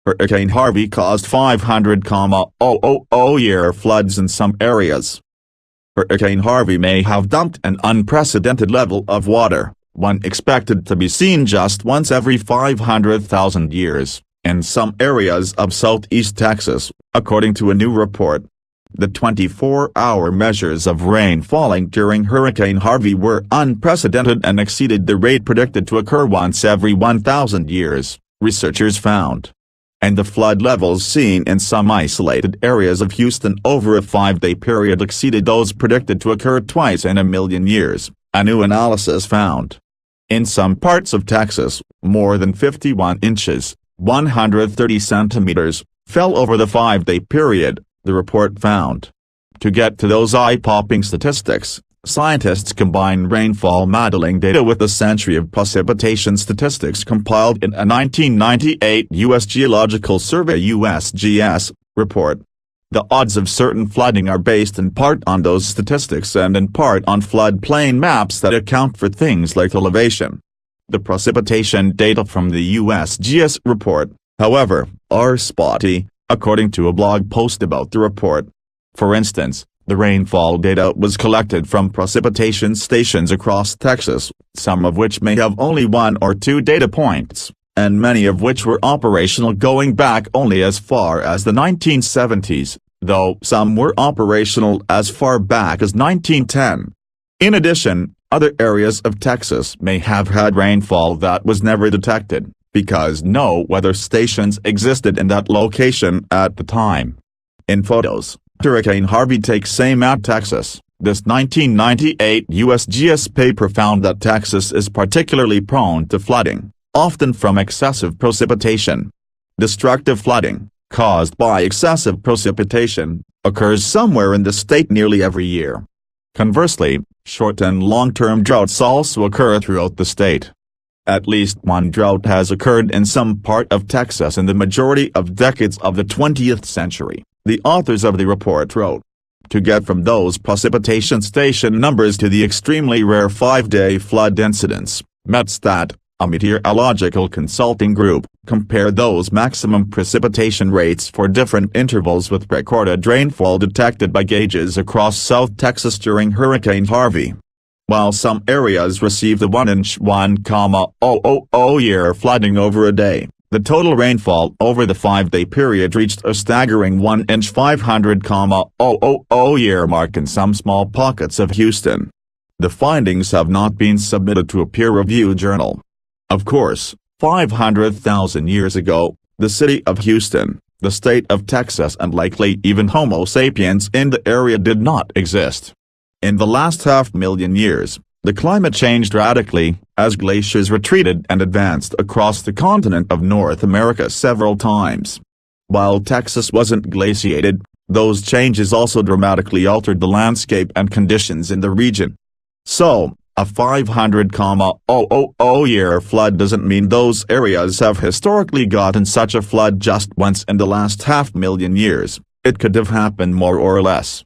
Hurricane Harvey caused 500,000-year floods in some areas. Hurricane Harvey may have dumped an unprecedented level of water, one expected to be seen just once every 500,000 years, in some areas of southeast Texas, according to a new report. The 24-hour measures of rain falling during Hurricane Harvey were unprecedented and exceeded the rate predicted to occur once every 1,000 years, researchers found. And the flood levels seen in some isolated areas of Houston over a 5-day period exceeded those predicted to occur twice in a million years, a new analysis found. In some parts of Texas, more than 51 inches, 130 centimeters, fell over the 5-day period, the report found. To get to those eye-popping statistics, scientists combined rainfall modeling data with a century of precipitation statistics compiled in a 1998 U.S. Geological Survey (USGS) report. The odds of certain flooding are based in part on those statistics and in part on floodplain maps that account for things like elevation. The precipitation data from the USGS report, however, are spotty, according to a blog post about the report. For instance, the rainfall data was collected from precipitation stations across Texas, some of which may have only 1 or 2 data points, and many of which were operational going back only as far as the 1970s, though some were operational as far back as 1910. In addition, other areas of Texas may have had rainfall that was never detected, because no weather stations existed in that location at the time. In photos, Hurricane Harvey takes aim at Texas. This 1998 USGS paper found that Texas is particularly prone to flooding, often from excessive precipitation. Destructive flooding, caused by excessive precipitation, occurs somewhere in the state nearly every year. Conversely, short and long-term droughts also occur throughout the state. At least one drought has occurred in some part of Texas in the majority of decades of the 20th century, the authors of the report wrote. To get from those precipitation station numbers to the extremely rare 5-day flood incidents, Metstat, a meteorological consulting group, compared those maximum precipitation rates for different intervals with recorded rainfall detected by gauges across South Texas during Hurricane Harvey. While some areas received a 1-inch 1,000-year flooding over a day, the total rainfall over the 5-day period reached a staggering 1-inch 500,000-year mark in some small pockets of Houston. The findings have not been submitted to a peer-reviewed journal. Of course, 500,000 years ago, the city of Houston, the state of Texas and likely even Homo sapiens in the area did not exist. In the last half-million years, the climate changed radically, as glaciers retreated and advanced across the continent of North America several times. While Texas wasn't glaciated, those changes also dramatically altered the landscape and conditions in the region. So, a 500,000-year flood doesn't mean those areas have historically gotten such a flood just once in the last half-million years. It could have happened more or less,